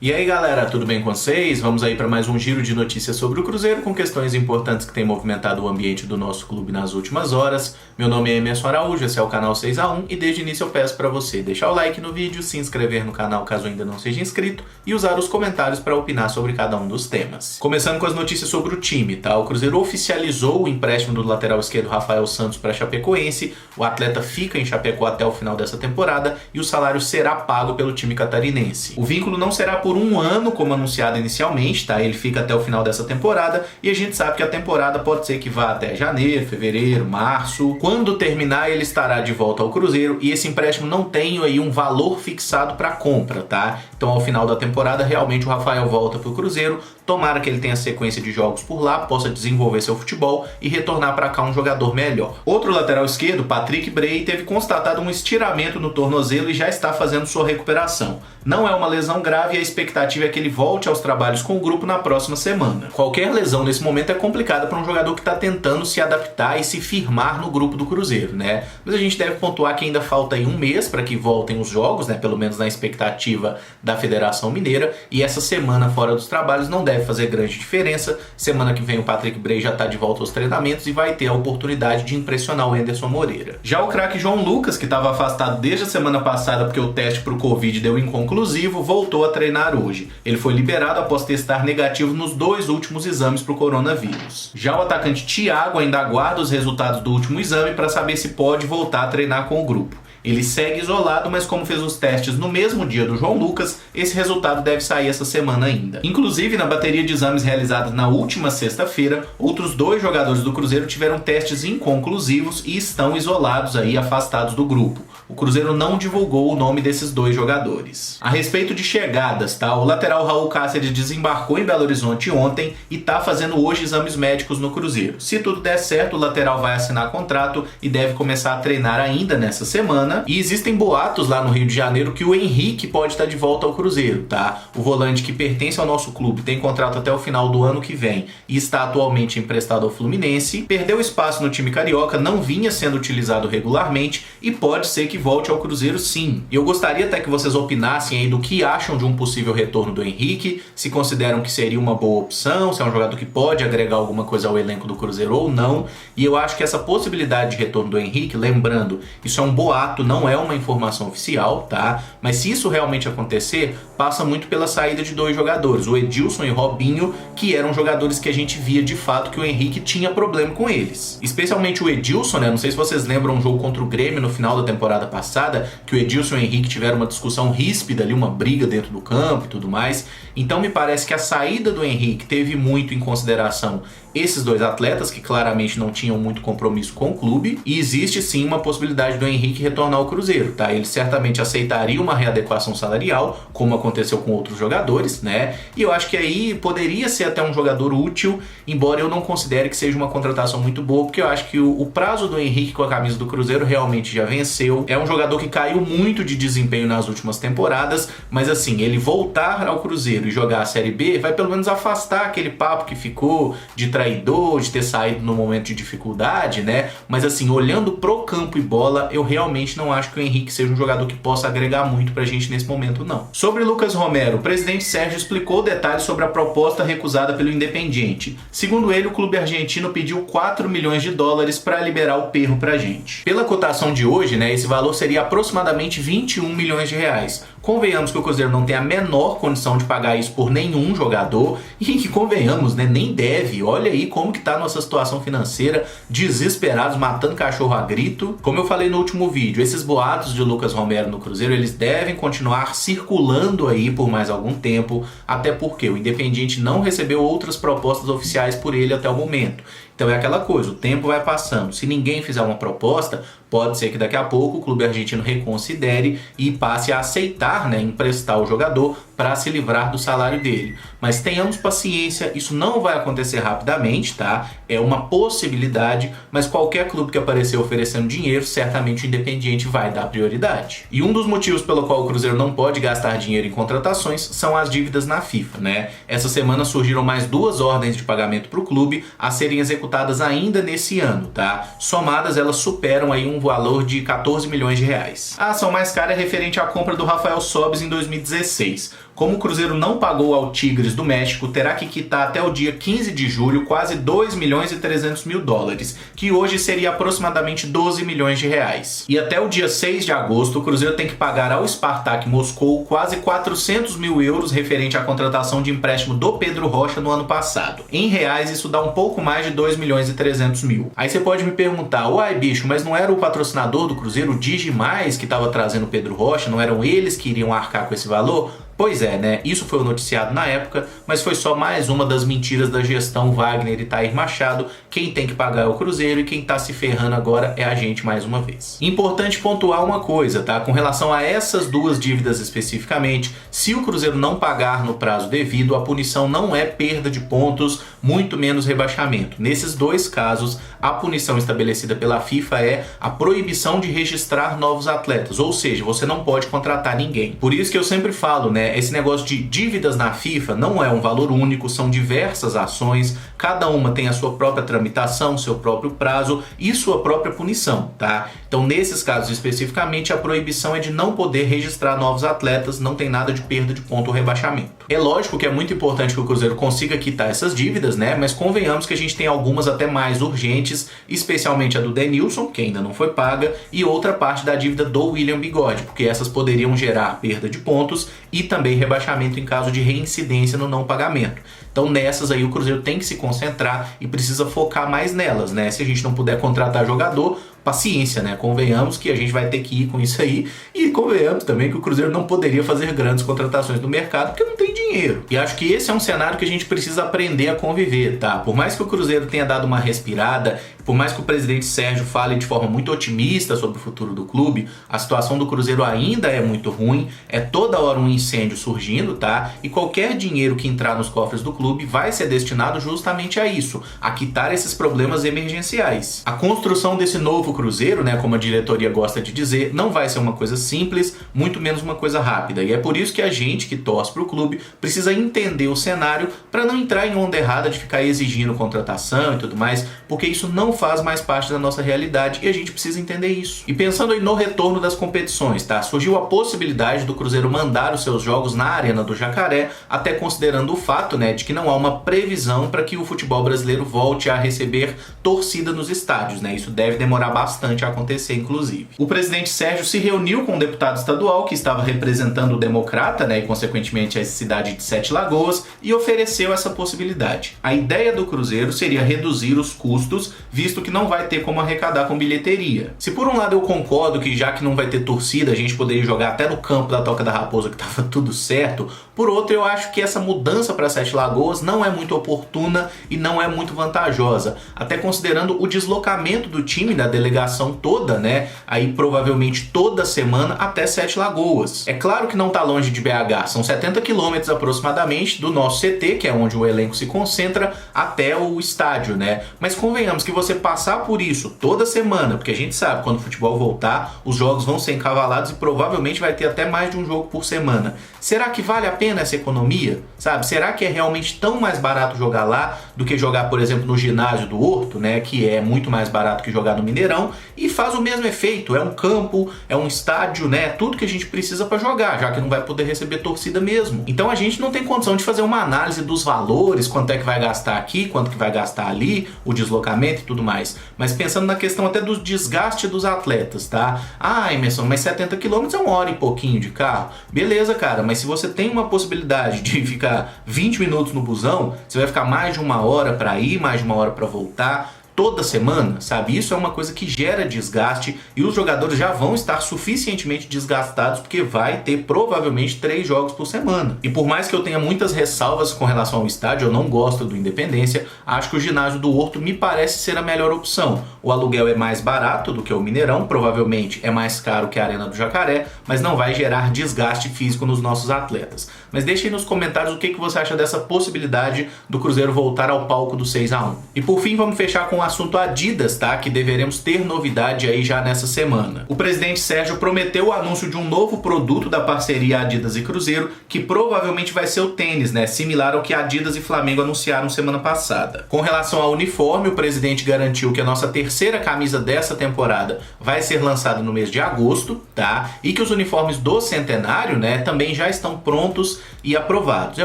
E aí galera, tudo bem com vocês? Vamos aí para mais um giro de notícias sobre o Cruzeiro com questões importantes que têm movimentado o ambiente do nosso clube nas últimas horas. Meu nome é Emerson Araújo, esse é o canal 6x1 e desde o início eu peço para você deixar o like no vídeo, se inscrever no canal caso ainda não seja inscrito e usar os comentários para opinar sobre cada um dos temas. Começando com as notícias sobre o time, tá? O Cruzeiro oficializou o empréstimo do lateral esquerdo Rafael Santos para Chapecoense, o atleta fica em Chapecó até o final dessa temporada e o salário será pago pelo time catarinense. O vínculo não será por um ano, como anunciado inicialmente, tá? Ele fica até o final dessa temporada e a gente sabe que a temporada pode ser que vá até janeiro, fevereiro, março. Quando terminar, ele estará de volta ao Cruzeiro e esse empréstimo não tem aí um valor fixado para compra, tá? Então, ao final da temporada, realmente o Rafael volta para o Cruzeiro. Tomara que ele tenha sequência de jogos por lá, possa desenvolver seu futebol e retornar para cá um jogador melhor. Outro lateral esquerdo, Patrick Bray, teve constatado um estiramento no tornozelo e já está fazendo sua recuperação. Não é uma lesão grave e a expectativa é que ele volte aos trabalhos com o grupo na próxima semana. Qualquer lesão nesse momento é complicada para um jogador que está tentando se adaptar e se firmar no grupo do Cruzeiro, né? Mas a gente deve pontuar que ainda falta aí um mês para que voltem os jogos, né? Pelo menos na expectativa da Federação Mineira, e essa semana fora dos trabalhos não deve fazer grande diferença. Semana que vem o Patrick Bray já está de volta aos treinamentos e vai ter a oportunidade de impressionar o Anderson Moreira. Já o craque João Lucas, que estava afastado desde a semana passada porque o teste para o Covid deu inconclusivo, voltou a treinar hoje. Ele foi liberado após testar negativo nos 2 últimos exames para o coronavírus. Já o atacante Thiago ainda aguarda os resultados do último exame para saber se pode voltar a treinar com o grupo. Ele segue isolado, mas como fez os testes no mesmo dia do João Lucas, esse resultado deve sair essa semana ainda. Inclusive, na bateria de exames realizados na última sexta-feira, outros 2 jogadores do Cruzeiro tiveram testes inconclusivos e estão isolados aí, afastados do grupo. O Cruzeiro não divulgou o nome desses 2 jogadores. A respeito de chegadas, tá? O lateral Raul Cáceres desembarcou em Belo Horizonte ontem e está fazendo hoje exames médicos no Cruzeiro. Se tudo der certo, o lateral vai assinar contrato e deve começar a treinar ainda nessa semana. E existem boatos lá no Rio de Janeiro que o Henrique pode estar de volta ao Cruzeiro, tá? O volante que pertence ao nosso clube tem contrato até o final do ano que vem e está atualmente emprestado ao Fluminense. Perdeu espaço no time carioca, não vinha sendo utilizado regularmente e pode ser que volte ao Cruzeiro sim. E eu gostaria até que vocês opinassem aí do que acham de um possível retorno do Henrique, se consideram que seria uma boa opção, se é um jogador que pode agregar alguma coisa ao elenco do Cruzeiro ou não. E eu acho que essa possibilidade de retorno do Henrique, lembrando, isso é um boato, não é uma informação oficial, tá? Mas se isso realmente acontecer, passa muito pela saída de 2 jogadores, o Edilson e o Robinho, que eram jogadores que a gente via de fato que o Henrique tinha problema com eles. Especialmente o Edilson, né? Não sei se vocês lembram um jogo contra o Grêmio no final da temporada passada, que o Edilson e o Henrique tiveram uma discussão ríspida ali, uma briga dentro do campo e tudo mais. Então me parece que a saída do Henrique teve muito em consideração esses 2 atletas, que claramente não tinham muito compromisso com o clube, e existe sim uma possibilidade do Henrique retornar ao Cruzeiro, tá? Ele certamente aceitaria uma readequação salarial, como aconteceu com outros jogadores, né? E eu acho que aí poderia ser até um jogador útil, embora eu não considere que seja uma contratação muito boa, porque eu acho que o prazo do Henrique com a camisa do Cruzeiro realmente já venceu. É um jogador que caiu muito de desempenho nas últimas temporadas, mas assim, ele voltar ao Cruzeiro e jogar a Série B vai pelo menos afastar aquele papo que ficou de traidor, de ter saído no momento de dificuldade, né? Mas assim, olhando pro campo e bola, eu realmente não acho que o Henrique seja um jogador que possa agregar muito pra gente nesse momento, não. Sobre Lucas Romero, o presidente Sérgio explicou detalhes sobre a proposta recusada pelo Independiente. Segundo ele, o clube argentino pediu 4 milhões de dólares para liberar o Perro pra gente. Pela cotação de hoje, né, esse valor seria aproximadamente 21 milhões de reais. Convenhamos que o Cruzeiro não tem a menor condição de pagar isso por nenhum jogador e que, convenhamos, né, nem deve. Olha aí como que tá a nossa situação financeira, desesperados, matando cachorro a grito. Como eu falei no último vídeo, esses boatos de Lucas Romero no Cruzeiro, eles devem continuar circulando aí por mais algum tempo, até porque o Independiente não recebeu outras propostas oficiais por ele até o momento. Então é aquela coisa, o tempo vai passando. Se ninguém fizer uma proposta, pode ser que daqui a pouco o clube argentino reconsidere e passe a aceitar, né, emprestar o jogador para se livrar do salário dele. Mas tenhamos paciência, isso não vai acontecer rapidamente, tá? É uma possibilidade, mas qualquer clube que aparecer oferecendo dinheiro, certamente o Independiente vai dar prioridade. E um dos motivos pelo qual o Cruzeiro não pode gastar dinheiro em contratações são as dívidas na FIFA, né? Essa semana surgiram mais 2 ordens de pagamento para o clube a serem executadas ainda nesse ano, tá? Somadas, elas superam aí um valor de 14 milhões de reais. A ação mais cara é referente à compra do Rafael Sobis em 2016. Como o Cruzeiro não pagou ao Tigres do México, terá que quitar até o dia 15 de julho quase 2 milhões e 300 mil dólares, que hoje seria aproximadamente 12 milhões de reais. E até o dia 6 de agosto, o Cruzeiro tem que pagar ao Spartak Moscou quase 400 mil euros referente à contratação de empréstimo do Pedro Rocha no ano passado. Em reais, isso dá um pouco mais de 2 milhões e 300 mil. Aí você pode me perguntar, uai bicho, mas não era o patrocinador do Cruzeiro, o Digimais, que estava trazendo o Pedro Rocha? Não eram eles que iriam arcar com esse valor? Pois é, né? Isso foi noticiado na época, mas foi só mais uma das mentiras da gestão Wagner e Tair Machado. Quem tem que pagar é o Cruzeiro e quem tá se ferrando agora é a gente mais uma vez. Importante pontuar uma coisa, tá? Com relação a essas duas dívidas especificamente, se o Cruzeiro não pagar no prazo devido, a punição não é perda de pontos, muito menos rebaixamento. Nesses dois casos, a punição estabelecida pela FIFA é a proibição de registrar novos atletas, ou seja, você não pode contratar ninguém. Por isso que eu sempre falo, né? Esse negócio de dívidas na FIFA não é um valor único, são diversas ações, cada uma tem a sua própria tramitação, seu próprio prazo e sua própria punição, tá? Então, nesses casos especificamente, a proibição é de não poder registrar novos atletas, não tem nada de perda de ponto ou rebaixamento. É lógico que é muito importante que o Cruzeiro consiga quitar essas dívidas, né? Mas convenhamos que a gente tem algumas até mais urgentes, especialmente a do Denilson, que ainda não foi paga, e outra parte da dívida do William Bigode, porque essas poderiam gerar perda de pontos e também rebaixamento em caso de reincidência no não pagamento. Então nessas aí o Cruzeiro tem que se concentrar e precisa focar mais nelas, né? Se a gente não puder contratar jogador, paciência, né? Convenhamos que a gente vai ter que ir com isso aí e convenhamos também que o Cruzeiro não poderia fazer grandes contratações no mercado porque não tem dinheiro. E acho que esse é um cenário que a gente precisa aprender a conviver, tá? Por mais que o Cruzeiro tenha dado uma respirada, por mais que o presidente Sérgio fale de forma muito otimista sobre o futuro do clube, a situação do Cruzeiro ainda é muito ruim, é toda hora um incêndio surgindo, tá? E qualquer dinheiro que entrar nos cofres do clube vai ser destinado justamente a isso, a quitar esses problemas emergenciais. A construção desse novo Cruzeiro, né, como a diretoria gosta de dizer, não vai ser uma coisa simples, muito menos uma coisa rápida. E é por isso que a gente que torce para o clube precisa entender o cenário para não entrar em onda errada de ficar exigindo contratação e tudo mais, porque isso não faz mais parte da nossa realidade e a gente precisa entender isso. E pensando aí no retorno das competições, tá? Surgiu a possibilidade do Cruzeiro mandar os seus jogos na Arena do Jacaré, até considerando o fato, né, de que não há uma previsão para que o futebol brasileiro volte a receber torcida nos estádios, né? Isso deve demorar bastante a acontecer, inclusive. O presidente Sérgio se reuniu com um deputado estadual que estava representando o Democrata, né, e consequentemente a cidade de Sete Lagoas, e ofereceu essa possibilidade. A ideia do Cruzeiro seria reduzir os custos, visto que não vai ter como arrecadar com bilheteria. Se por um lado eu concordo que já que não vai ter torcida, a gente poderia jogar até no campo da Toca da Raposa que estava tudo certo, por outro eu acho que essa mudança para Sete Lagoas não é muito oportuna e não é muito vantajosa, até considerando o deslocamento do time, da delegação toda, né, aí provavelmente toda semana até Sete Lagoas. É claro que não está longe de BH, são 70 quilômetros aproximadamente do nosso CT, que é onde o elenco se concentra, até o estádio, né, mas convenhamos que você passar por isso toda semana, porque a gente sabe, quando o futebol voltar, os jogos vão ser encavalados e provavelmente vai ter até mais de um jogo por semana. Será que vale a pena essa economia? Sabe? Será que é realmente tão mais barato jogar lá do que jogar, por exemplo, no ginásio do Horto, né, que é muito mais barato que jogar no Mineirão e faz o mesmo efeito, é um campo, é um estádio, né, tudo que a gente precisa para jogar, já que não vai poder receber torcida mesmo. Então a gente não tem condição de fazer uma análise dos valores, quanto é que vai gastar aqui, quanto que vai gastar ali, o deslocamento e tudo mais. Mas pensando na questão até do desgaste dos atletas, tá? Ah, Emerson, mas 70 km é 1 hora e pouquinho de carro. Beleza, cara, mas se você tem uma possibilidade de ficar 20 minutos no busão, você vai ficar mais de 1 hora para ir, mais de 1 hora para voltar, toda semana, sabe? Isso é uma coisa que gera desgaste e os jogadores já vão estar suficientemente desgastados porque vai ter provavelmente 3 jogos por semana. E por mais que eu tenha muitas ressalvas com relação ao estádio, eu não gosto do Independência, acho que o ginásio do Horto me parece ser a melhor opção. O aluguel é mais barato do que o Mineirão, provavelmente é mais caro que a Arena do Jacaré, mas não vai gerar desgaste físico nos nossos atletas. Mas deixe aí nos comentários o que você acha dessa possibilidade do Cruzeiro voltar ao palco do 6-1. E por fim, vamos fechar com a assunto Adidas, tá? Que deveremos ter novidade aí já nessa semana. O presidente Sérgio prometeu o anúncio de um novo produto da parceria Adidas e Cruzeiro, que provavelmente vai ser o tênis, né? Similar ao que Adidas e Flamengo anunciaram semana passada. Com relação ao uniforme, o presidente garantiu que a nossa terceira camisa dessa temporada vai ser lançada no mês de agosto, tá? E que os uniformes do Centenário, né, também já estão prontos e aprovados. É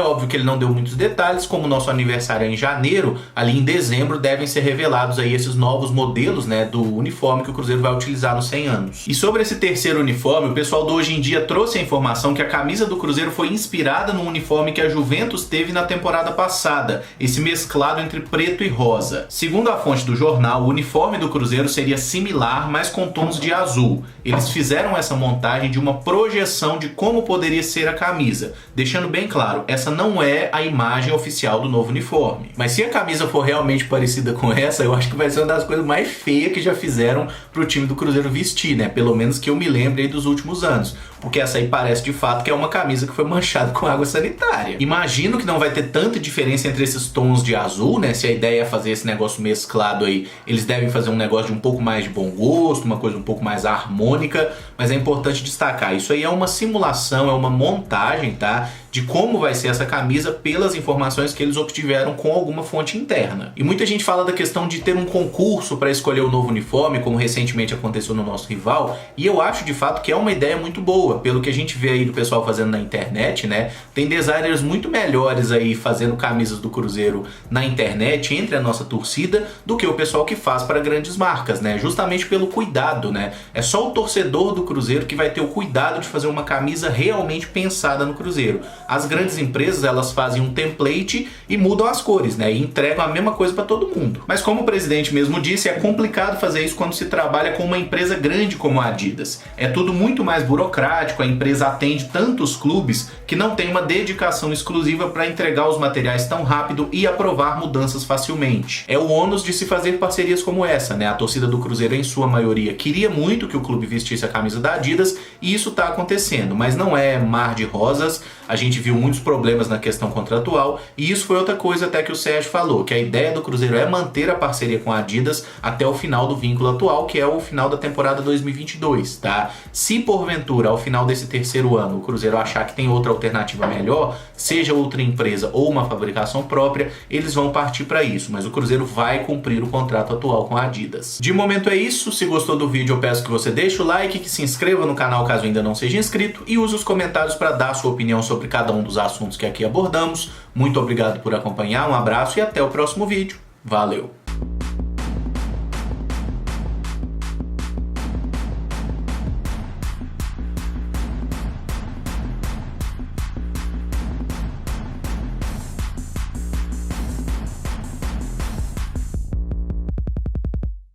óbvio que ele não deu muitos detalhes, como o nosso aniversário é em janeiro, ali em dezembro devem ser revelados aí esses novos modelos, né, do uniforme que o Cruzeiro vai utilizar nos 100 anos. E sobre esse terceiro uniforme, o pessoal do Hoje em Dia trouxe a informação que a camisa do Cruzeiro foi inspirada no uniforme que a Juventus teve na temporada passada, esse mesclado entre preto e rosa. Segundo a fonte do jornal, o uniforme do Cruzeiro seria similar, mas com tons de azul. Eles fizeram essa montagem de uma projeção de como poderia ser a camisa, deixando bem claro, essa não é a imagem oficial do novo uniforme. Mas se a camisa for realmente parecida com essa, eu acho que vai ser uma das coisas mais feias que já fizeram pro time do Cruzeiro vestir, né? Pelo menos que eu me lembre aí dos últimos anos. Porque essa aí parece de fato que é uma camisa que foi manchada com água sanitária. Imagino que não vai ter tanta diferença entre esses tons de azul, né? Se a ideia é fazer esse negócio mesclado aí, eles devem fazer um negócio de um pouco mais de bom gosto, uma coisa um pouco mais harmônica, mas é importante destacar, isso aí é uma simulação, é uma montagem, tá? De como vai ser essa camisa pelas informações que eles obtiveram com alguma fonte interna. E muita gente fala da questão de ter um concurso para escolher o novo uniforme, como recentemente aconteceu no nosso rival, e eu acho de fato que é uma ideia muito boa, pelo que a gente vê aí do pessoal fazendo na internet, né? Tem designers muito melhores aí fazendo camisas do Cruzeiro na internet, entre a nossa torcida, do que o pessoal que faz para grandes marcas, né? Justamente pelo cuidado, né? É só o torcedor do Cruzeiro que vai ter o cuidado de fazer uma camisa realmente pensada no Cruzeiro. As grandes empresas, elas fazem um template e mudam as cores, né? E entregam a mesma coisa para todo mundo. Mas como o presidente mesmo disse, é complicado fazer isso quando se trabalha com uma empresa grande como a Adidas. É tudo muito mais burocrático, a empresa atende tantos clubes que não tem uma dedicação exclusiva para entregar os materiais tão rápido e aprovar mudanças facilmente. É o ônus de se fazer parcerias como essa, né? A torcida do Cruzeiro, em sua maioria, queria muito que o clube vestisse a camisa da Adidas e isso está acontecendo, mas não é mar de rosas. A gente viu muitos problemas na questão contratual e isso foi outra coisa até que o Sérgio falou, que a ideia do Cruzeiro é manter a parceria com a Adidas até o final do vínculo atual, que é o final da temporada 2022, tá? Se porventura, ao final desse terceiro ano, o Cruzeiro achar que tem outra alternativa melhor, seja outra empresa ou uma fabricação própria, eles vão partir para isso, mas o Cruzeiro vai cumprir o contrato atual com a Adidas. De momento é isso, se gostou do vídeo eu peço que você deixe o like, que se inscreva no canal caso ainda não seja inscrito e use os comentários para dar a sua opinião sobre cada um dos assuntos que aqui abordamos. Muito obrigado por acompanhar, um abraço e até o próximo vídeo. Valeu!